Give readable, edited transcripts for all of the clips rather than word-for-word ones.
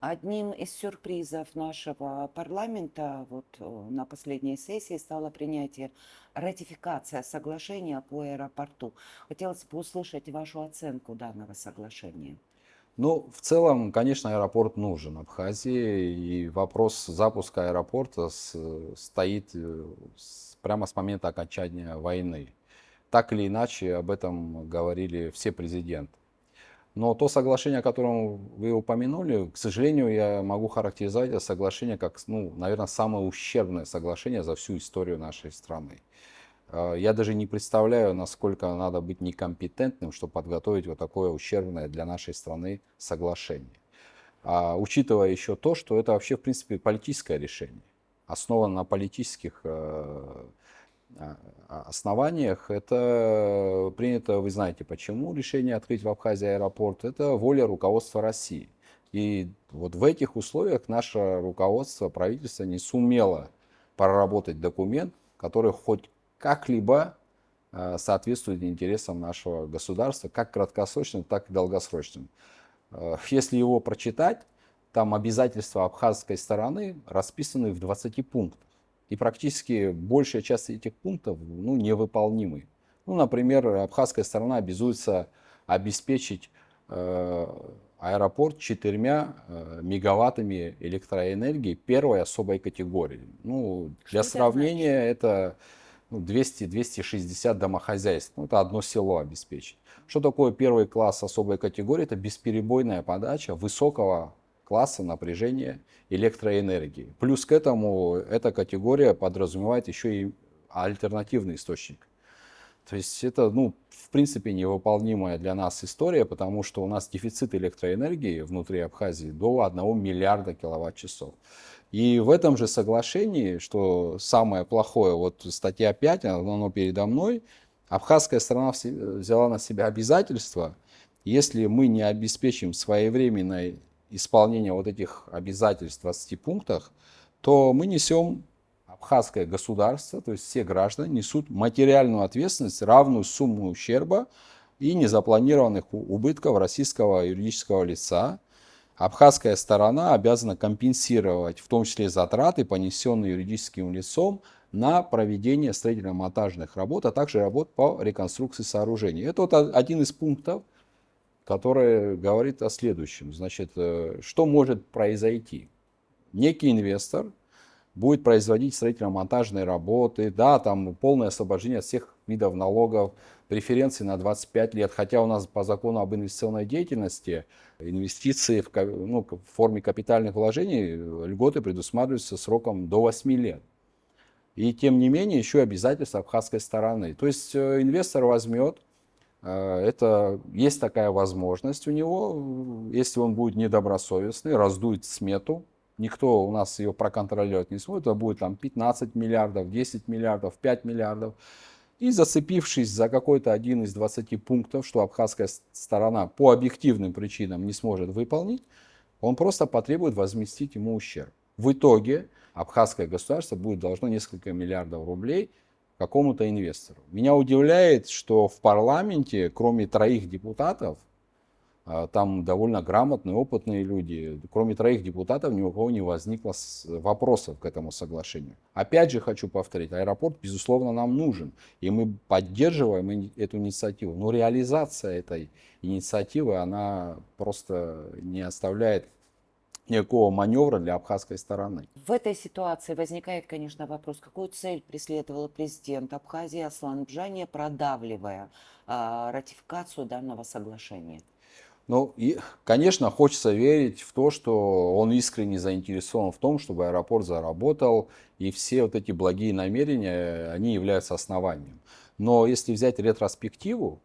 Одним из сюрпризов нашего парламента на последней сессии стало принятие ратификация соглашения по аэропорту. Хотелось бы услышать вашу оценку данного соглашения. Ну, в целом, конечно, аэропорт нужен Абхазии, и вопрос запуска аэропорта стоит прямо с момента окончания войны. Так или иначе, об этом говорили все президенты. Но то соглашение, о котором вы упомянули, к сожалению, я могу характеризовать это соглашение как, ну, наверное, самое ущербное соглашение за всю историю нашей страны. Я даже не представляю, насколько надо быть некомпетентным, чтобы подготовить вот такое ущербное для нашей страны соглашение. Учитывая еще то, что это вообще, в принципе, политическое решение, основано на политических основаниях. Это принято, вы знаете почему, решение открыть в Абхазии аэропорт. Это воля руководства России. И вот в этих условиях наше руководство, правительство не сумело проработать документ, который хоть как-либо соответствует интересам нашего государства, как краткосрочным, так и долгосрочным. Если его прочитать, там обязательства абхазской стороны расписаны в 20 пунктах. И практически большая часть этих пунктов невыполнимы. Ну, например, абхазская сторона обязуется обеспечить аэропорт 4 мегаваттами электроэнергии первой особой категории. Ну, для Что это значит? сравнения, это 200-260 домохозяйств. Ну, это одно село обеспечить. Что такое первый класс особой категории? Это бесперебойная подача высокого класса напряжения электроэнергии. Плюс к этому эта категория подразумевает еще и альтернативный источник. То есть это, в принципе, невыполнимая для нас история, потому что у нас дефицит электроэнергии внутри Абхазии до 1 миллиарда киловатт-часов. И в этом же соглашении, что самое плохое, вот статья 5, оно передо мной, абхазская сторона взяла на себя обязательство, если мы не обеспечим своевременное исполнение вот этих обязательств в 20 пунктах, то мы несем, абхазское государство, то есть все граждане, несут материальную ответственность, равную сумму ущерба и незапланированных убытков российского юридического лица. Абхазская сторона обязана компенсировать в том числе затраты, понесенные юридическим лицом на проведение строительно-монтажных работ, а также работ по реконструкции сооружений. Это вот один из пунктов, который говорит о следующем. Значит, что может произойти? Некий инвестор будет производить строительно-монтажные работы, да, там полное освобождение от всех видов налогов, преференции на 25 лет, хотя у нас по закону об инвестиционной деятельности инвестиции в форме капитальных вложений, льготы предусматриваются сроком до 8 лет. И тем не менее еще обязательства абхазской стороны. То есть инвестор возьмет, есть такая возможность у него, если он будет недобросовестный, раздует смету, никто у нас ее проконтролировать не сможет, это будет там 15 миллиардов, 10 миллиардов, 5 миллиардов. И зацепившись за какой-то один из 20 пунктов, что абхазская сторона по объективным причинам не сможет выполнить, он просто потребует возместить ему ущерб. В итоге абхазское государство будет должно несколько миллиардов рублей какому-то инвестору. Меня удивляет, что в парламенте, кроме 3 депутатов, там довольно грамотные, опытные люди, кроме 3 депутатов, ни у кого не возникло вопросов к этому соглашению. Опять же хочу повторить, аэропорт, безусловно, нам нужен, и мы поддерживаем эту инициативу. Но реализация этой инициативы, она просто не оставляет никакого маневра для абхазской стороны. В этой ситуации возникает, конечно, вопрос, какую цель преследовал президент Абхазии Аслан Бжания, продавливая ратификацию данного соглашения. Ну, и, конечно, хочется верить в то, что он искренне заинтересован в том, чтобы аэропорт заработал, и все вот эти благие намерения, они являются основанием. Но если взять ретроспективу,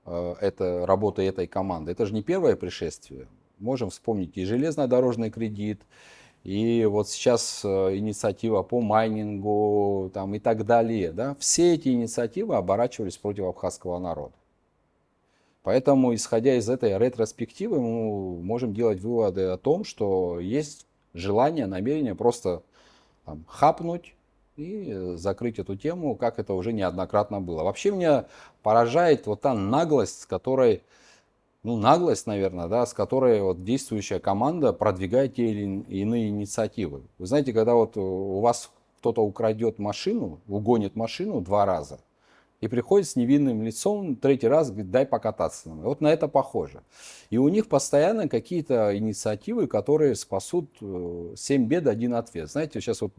это работа этой команды, это же не первое пришествие. Можем вспомнить и железнодорожный кредит, и вот сейчас инициатива по майнингу там, и так далее. Да? Все эти инициативы оборачивались против абхазского народа. Поэтому, исходя из этой ретроспективы, мы можем делать выводы о том, что есть желание, намерение просто там, хапнуть и закрыть эту тему, как это уже неоднократно было. Вообще меня поражает вот та наглость, с которой ну, наглость, наверное, да, с которой вот действующая команда продвигает те или иные инициативы. Вы знаете, когда вот у вас кто-то украдет машину, угонит машину 2 раза, и приходит с невинным лицом, третий раз говорит, дай покататься. Вот на это похоже. И у них постоянно какие-то инициативы, которые спасут 7 бед, один ответ. Знаете, сейчас вот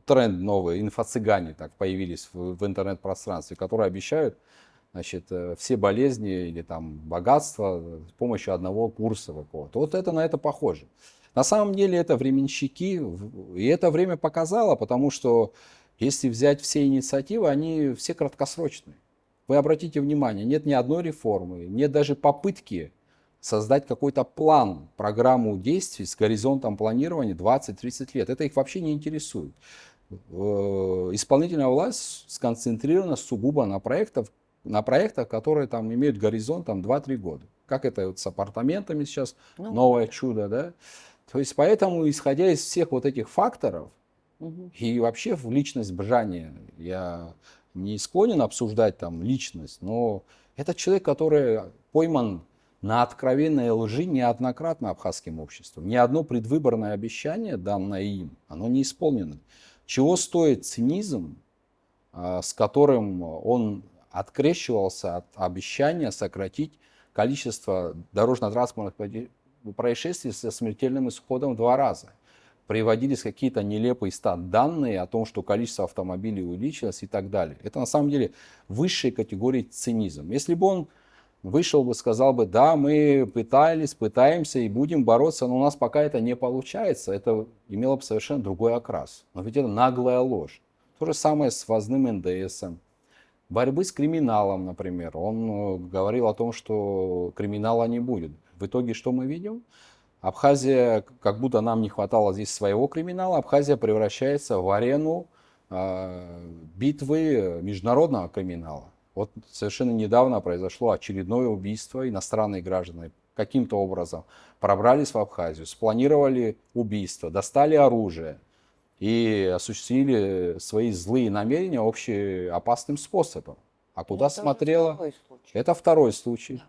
тренд новый, инфо-цыгане так появились в интернет-пространстве, которые обещают, значит, все болезни или там богатство с помощью одного курса какого-то. Вот это на это похоже. На самом деле это временщики, и это время показало, потому что если взять все инициативы, они все краткосрочные. Вы обратите внимание, нет ни одной реформы, нет даже попытки создать какой-то план, программу действий с горизонтом планирования 20-30 лет. Это их вообще не интересует. Исполнительная власть сконцентрирована сугубо на проектах, которые там имеют горизонт там, 2-3 года. Как это вот с апартаментами сейчас, новое чудо, да? То есть поэтому, исходя из всех вот этих факторов, и вообще в личность Бжания я не склонен обсуждать там личность, но это человек, который пойман на откровенной лжи неоднократно абхазским обществом. Ни одно предвыборное обещание, данное им, оно не исполнено. Чего стоит цинизм, с которым он открещивался от обещания сократить количество дорожно-транспортных происшествий со смертельным исходом в 2 раза. Приводились какие-то нелепые данные о том, что количество автомобилей увеличилось и так далее. Это на самом деле высшей категории цинизм. Если бы он вышел бы, сказал бы, да, мы пытаемся и будем бороться, но у нас пока это не получается, это имело бы совершенно другой окрас. Но ведь это наглая ложь. То же самое с ввозным НДСом. Борьбы с криминалом, например. Он говорил о том, что криминала не будет. В итоге что мы видим? Абхазия, как будто нам не хватало здесь своего криминала, Абхазия превращается в арену битвы международного криминала. Вот совершенно недавно произошло очередное убийство, иностранные граждане каким-то образом пробрались в Абхазию, спланировали убийство, достали оружие и осуществили свои злые намерения общеопасным способом. А куда смотрела? Это второй случай.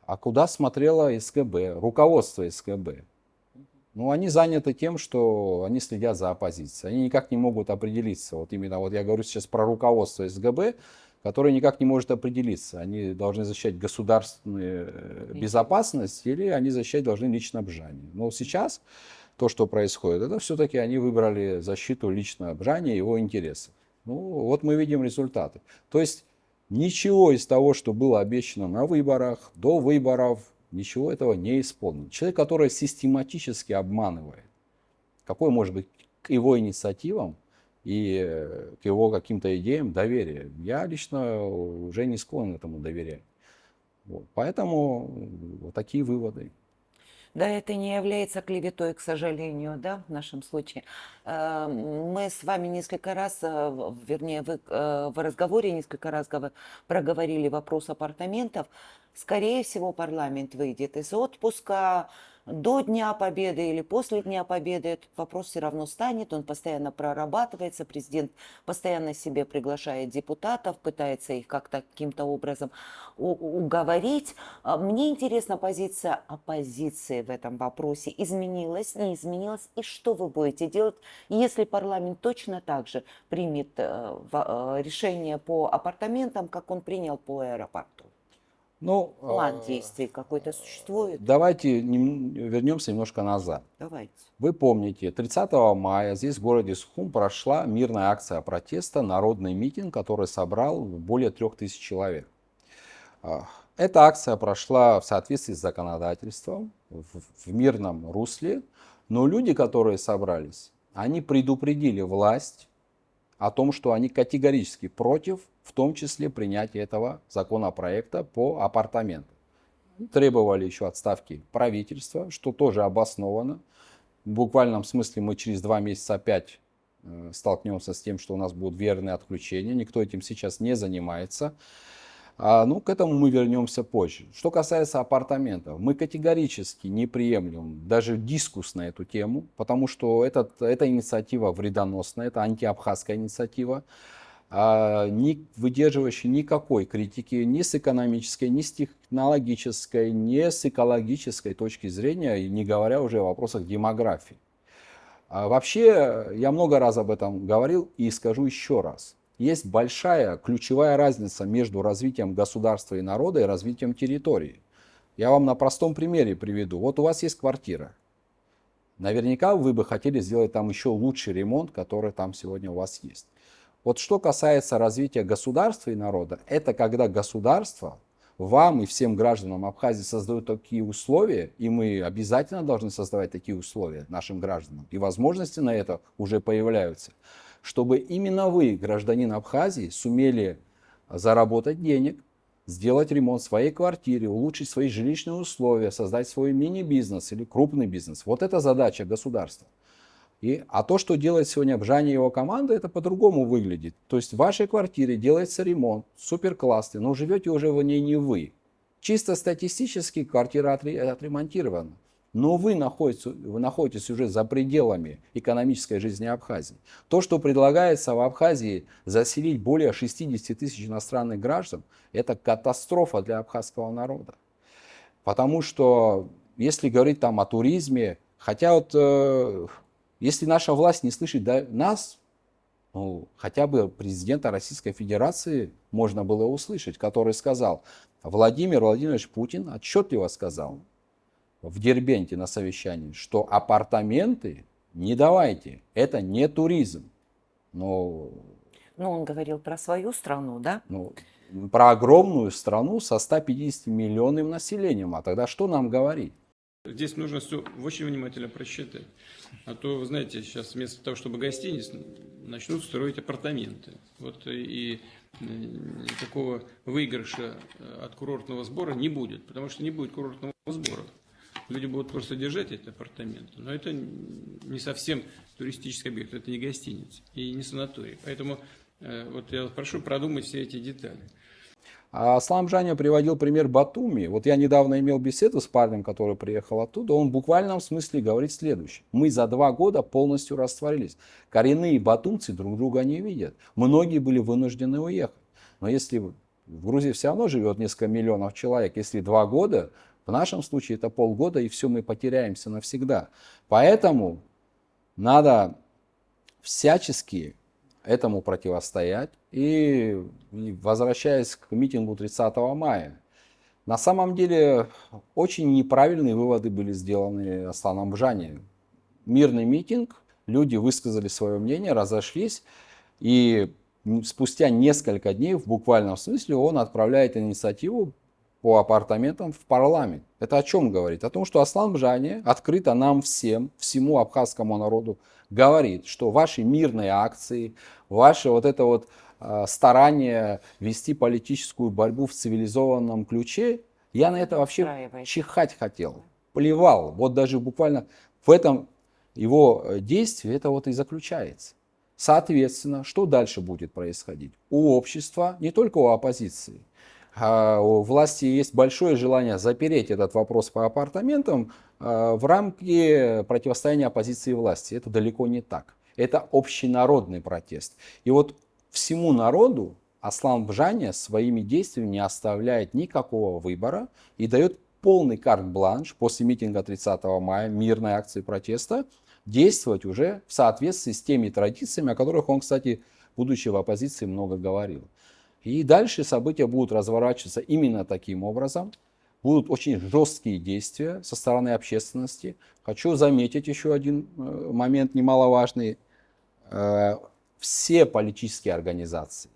А куда смотрела СКБ, руководство СКБ? Ну, они заняты тем, что они следят за оппозицией. Они никак не могут определиться. Вот именно вот я говорю сейчас про руководство СГБ, которое никак не может определиться. Они должны защищать государственную безопасность или они защищать должны лично Бжани. Но сейчас то, что происходит, это все-таки они выбрали защиту лично Бжани и его интересов. Ну, вот мы видим результаты. То есть ничего из того, что было обещано на выборах, до выборов, ничего этого не исполнено. Человек, который систематически обманывает, какой может быть к его инициативам и к его каким-то идеям доверие? Я лично уже не склонен этому доверять. Вот. Поэтому вот такие выводы. Да, это не является клеветой, к сожалению, да, в нашем случае. Мы с вами несколько раз, вернее, вы в разговоре несколько раз проговорили вопрос апартаментов. Скорее всего, парламент выйдет из отпуска до Дня Победы или после Дня Победы. Этот вопрос все равно станет, он постоянно прорабатывается. Президент постоянно себе приглашает депутатов, пытается их как-то каким-то образом уговорить. Мне интересна позиция оппозиции в этом вопросе. Изменилась, не изменилась? И что вы будете делать, если парламент точно так же примет решение по апартаментам, как он принял по аэропорту? Ну, План действий какой-то существует? давайте вернемся немножко назад. Давайте. Вы помните, 30 мая здесь в городе Сухум прошла мирная акция протеста, народный митинг, который собрал более 3000 человек. Эта акция прошла в соответствии с законодательством, в мирном русле, но люди, которые собрались, они предупредили власть о том, что они категорически против, в том числе принятия этого законопроекта по апартаментам. Требовали еще отставки правительства, что тоже обосновано. В буквальном смысле мы через 2 месяца опять столкнемся с тем, что у нас будут верные отключения. Никто этим сейчас не занимается. Ну, к этому мы вернемся позже. Что касается апартаментов, мы категорически не приемлем даже дискуссию на эту тему, потому что эта инициатива вредоносная, это антиабхазская инициатива. не выдерживающий никакой критики ни с экономической, ни с технологической, ни с экологической точки зрения, и не говоря уже о вопросах демографии. Вообще, я много раз об этом говорил и скажу еще раз. Есть большая ключевая разница между развитием государства и народа и развитием территории. Я вам на простом примере приведу. Вот у вас есть квартира. Наверняка вы бы хотели сделать там еще лучший ремонт, который там сегодня у вас есть. Вот что касается развития государства и народа, это когда государство вам и всем гражданам Абхазии создает такие условия, и мы обязательно должны создавать такие условия нашим гражданам, и возможности на это уже появляются, чтобы именно вы, гражданин Абхазии, сумели заработать денег, сделать ремонт в своей квартире, улучшить свои жилищные условия, создать свой мини-бизнес или крупный бизнес. Вот это задача государства. А то, что делает сегодня Бжани и его команда, это по-другому выглядит. То есть в вашей квартире делается ремонт, супер классный, но живете уже в ней не вы. Чисто статистически квартира отремонтирована. Но вы находитесь уже за пределами экономической жизни Абхазии. То, что предлагается в Абхазии заселить более 60 тысяч иностранных граждан, это катастрофа для абхазского народа. Потому что, если говорить там о туризме, хотя вот если наша власть не слышит нас, ну, хотя бы президента Российской Федерации можно было услышать, который сказал, Владимир Владимирович Путин отчетливо сказал в Дербенте на совещании, что апартаменты не давайте, это не туризм. Ну, он говорил про свою страну, да? Про огромную страну со 150-миллионным населением, а тогда что нам говорить? Здесь нужно все очень внимательно просчитать. А то, вы знаете, сейчас вместо того, чтобы гостиниц, начнут строить апартаменты. Вот и никакого выигрыша от курортного сбора не будет, потому что не будет курортного сбора. Люди будут просто держать эти апартаменты, но это не совсем туристический объект, это не гостиница и не санаторий. Поэтому вот я прошу продумать все эти детали. Аслан Бжани приводил пример Батуми. Вот я недавно имел беседу с парнем, который приехал оттуда. Он в буквальном смысле говорит следующее. Мы за 2 года полностью растворились. Коренные батумцы друг друга не видят. Многие были вынуждены уехать. Но если в Грузии все равно живет несколько миллионов человек, если 2 года, в нашем случае это полгода, и все, мы потеряемся навсегда. Поэтому надо всячески этому противостоять. И возвращаясь к митингу 30 мая, на самом деле очень неправильные выводы были сделаны Асланом Бжани. Мирный митинг, люди высказали свое мнение, разошлись, и спустя несколько дней, в буквальном смысле, он отправляет инициативу по апартаментам в парламент. Это о чем говорит? О том, что Аслан Бжани открыто нам всем, всему абхазскому народу говорит, что ваши мирные акции, ваши вот это вот старание вести политическую борьбу в цивилизованном ключе, я на это вообще чихать хотел, плевал. Вот даже буквально в этом его действии это вот и заключается. Соответственно, что дальше будет происходить? У общества, не только у оппозиции, у власти есть большое желание запереть этот вопрос по апартаментам в рамки противостояния оппозиции и власти. Это далеко не так. Это общенародный протест. И вот всему народу Аслан Бжани своими действиями не оставляет никакого выбора и дает полный карт-бланш после митинга 30 мая, мирной акции протеста, действовать уже в соответствии с теми традициями, о которых он, кстати, будучи в оппозиции, много говорил. И дальше события будут разворачиваться именно таким образом. Будут очень жесткие действия со стороны общественности. Хочу заметить еще один момент немаловажный. Все политические организации,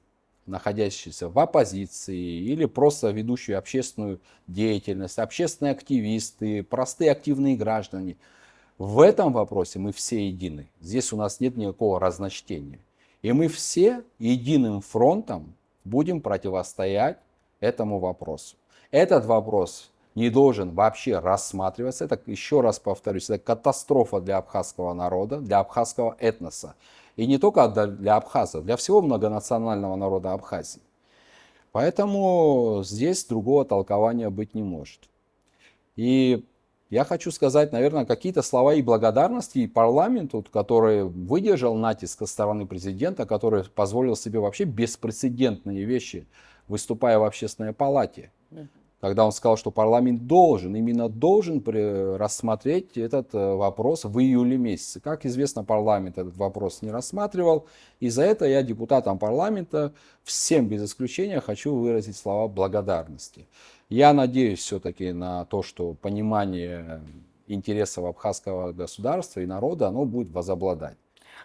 находящиеся в оппозиции или просто ведущие общественную деятельность, общественные активисты, простые активные граждане, в этом вопросе мы все едины. Здесь у нас нет никакого разночтения. И мы все единым фронтом будем противостоять этому вопросу. Этот вопрос не должен вообще рассматриваться. Это, еще раз повторюсь, это катастрофа для абхазского народа, для абхазского этноса. И не только для абхазов, для всего многонационального народа Абхазии. Поэтому здесь другого толкования быть не может. И я хочу сказать, наверное, какие-то слова и благодарности и парламенту, который выдержал натиск со стороны президента, который позволил себе вообще беспрецедентные вещи, выступая в общественной палате. Когда он сказал, что парламент должен, именно должен рассмотреть этот вопрос в июле месяце. Как известно, парламент этот вопрос не рассматривал. И за это я депутатам парламента, всем без исключения, хочу выразить слова благодарности. Я надеюсь все-таки на то, что понимание интересов абхазского государства и народа, оно будет возобладать.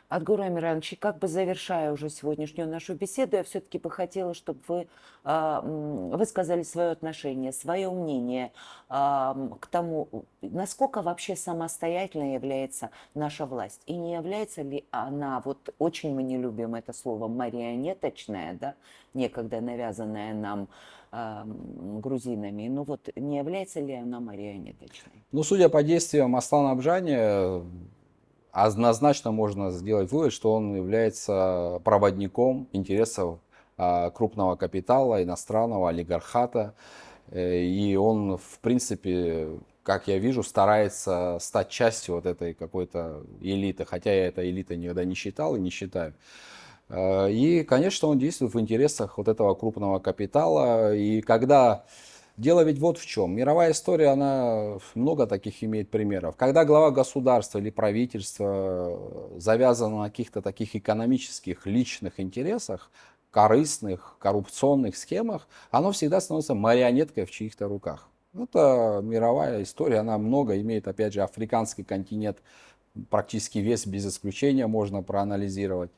Адгур Амирович, как бы завершая уже сегодняшнюю нашу беседу, я все-таки бы хотела, чтобы вы высказали свое отношение, свое мнение к тому, насколько вообще самостоятельной является наша власть. И не является ли она, вот очень мы не любим это слово, марионеточная, да, некогда навязанная нам грузинами, ну вот не является ли она марионеточной? Ну, судя по действиям Аслана Абжани, однозначно можно сделать вывод, что он является проводником интересов крупного капитала, иностранного олигархата. И он, в принципе, как я вижу, старается стать частью вот этой какой-то элиты. Хотя я этой элитой никогда не считал и не считаю. И, конечно, он действует в интересах вот этого крупного капитала. И когда... Дело ведь вот в чем. Мировая история, она много таких имеет примеров. Когда глава государства или правительства завязано на каких-то таких экономических, личных интересах, корыстных, коррупционных схемах, оно всегда становится марионеткой в чьих-то руках. Это мировая история, она много имеет, опять же, африканский континент, практически весь без исключения можно проанализировать.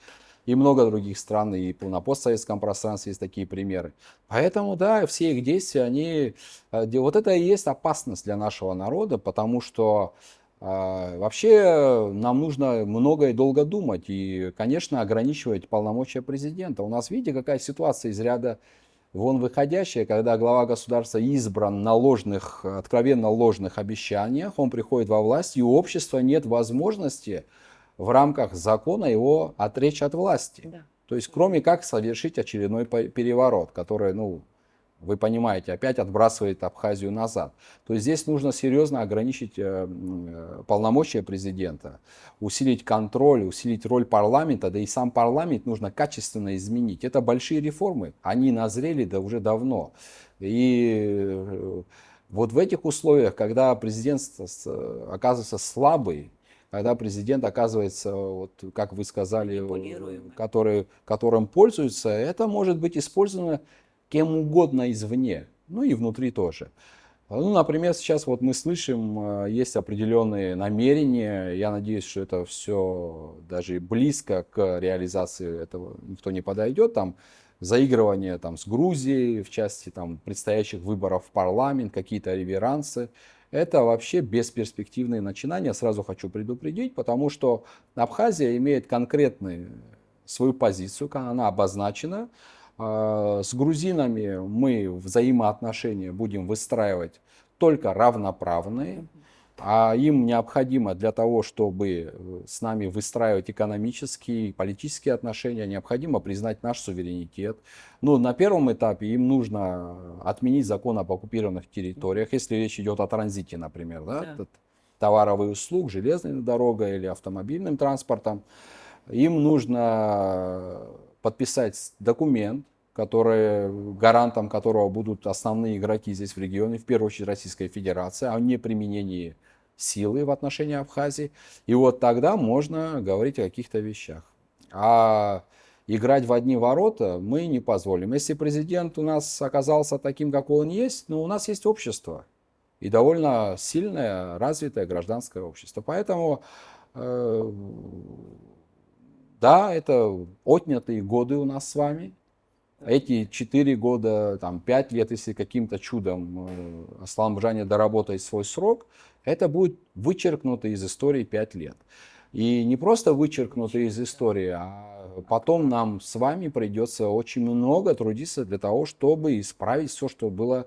И много других стран, и на постсоветском пространстве есть такие примеры. Поэтому, да, все их действия, они... Вот это и есть опасность для нашего народа, потому что вообще нам нужно много и долго думать. И, конечно, ограничивать полномочия президента. У нас, видите, какая ситуация из ряда вон выходящая, когда глава государства избран на ложных, откровенно ложных обещаниях, он приходит во власть, и у общества нет возможности в рамках закона его отречь от власти. Да. То есть, кроме как совершить очередной переворот, который, ну, вы понимаете, опять отбрасывает Абхазию назад. То есть здесь нужно серьезно ограничить полномочия президента, усилить контроль, усилить роль парламента, да и сам парламент нужно качественно изменить. Это большие реформы, они назрели уже давно. И вот в этих условиях, когда президент оказывается слабый, когда президент оказывается, вот, как вы сказали, которым пользуются, это может быть использовано кем угодно извне, ну и внутри тоже. Ну, например, сейчас вот мы слышим, есть определенные намерения, я надеюсь, что это все даже близко к реализации этого никто не подойдет, там заигрывание там, с Грузией в части там, предстоящих выборов в парламент, какие-то реверансы. Это вообще бесперспективные начинания, сразу хочу предупредить, потому что Абхазия имеет конкретную свою позицию, она обозначена. С грузинами мы взаимоотношения будем выстраивать только равноправные, а им необходимо для того, чтобы с нами выстраивать экономические и политические отношения, необходимо признать наш суверенитет. Ну, на первом этапе им нужно отменить закон об оккупированных территориях, если речь идет о транзите, например, да? Товаров и услуг, железной дорогой или автомобильным транспортом. Им нужно подписать документ, гарантом которого будут основные игроки здесь в регионе, в первую очередь Российская Федерация, о неприменении силы в отношении Абхазии. И вот тогда можно говорить о каких-то вещах. А играть в одни ворота мы не позволим. Если президент у нас оказался таким, какой он есть, ну, у нас есть общество. И довольно сильное, развитое гражданское общество. Поэтому, да, это отнятые годы у нас с вами. Эти 4 года, там, 5 лет, если каким-то чудом Аслан Абжани доработает свой срок, это будет вычеркнуто из истории 5 лет. И не просто вычеркнуто из истории, а потом нам с вами придется очень много трудиться для того, чтобы исправить все, что было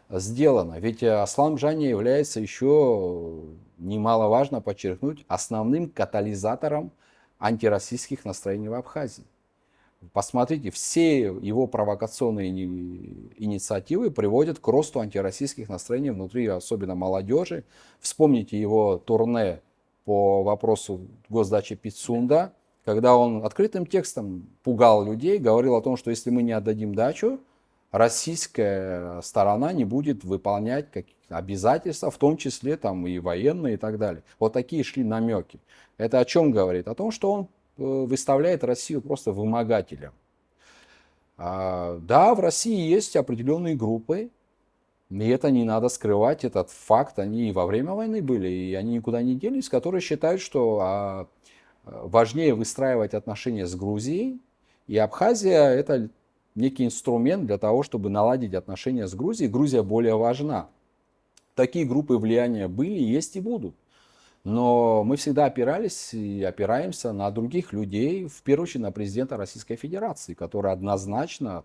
сделано. Ведь Аслан Абжани является еще, немаловажно подчеркнуть, основным катализатором антироссийских настроений в Абхазии. Посмотрите, все его провокационные инициативы приводят к росту антироссийских настроений внутри, особенно молодежи. Вспомните его турне по вопросу госдачи Пицунда, когда он открытым текстом пугал людей, говорил о том, что если мы не отдадим дачу, российская сторона не будет выполнять какие-то обязательства, в том числе там и военные и так далее. Вот такие шли намеки. Это о чем говорит? О том, что он выставляет Россию просто вымогателем. Да, в России есть определенные группы, и это не надо скрывать, этот факт, они и во время войны были, и они никуда не делись, которые считают, что важнее выстраивать отношения с Грузией, и Абхазия это некий инструмент для того, чтобы наладить отношения с Грузией. Грузия более важна. Такие группы влияния были, есть и будут. Но мы всегда опирались и опираемся на других людей, в первую очередь на президента Российской Федерации, который однозначно,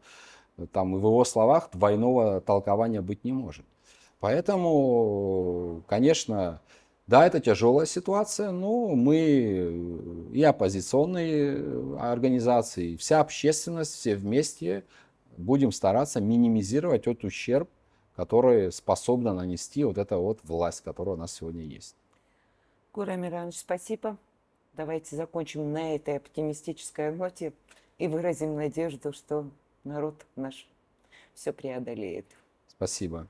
там и в его словах, двойного толкования быть не может. Поэтому, конечно, да, это тяжелая ситуация, но мы и оппозиционные организации, и вся общественность, все вместе будем стараться минимизировать тот ущерб, который способна нанести вот эта вот власть, которая у нас сегодня есть. Гурам Амирович, спасибо. Давайте закончим на этой оптимистической ноте и выразим надежду, что народ наш все преодолеет. Спасибо.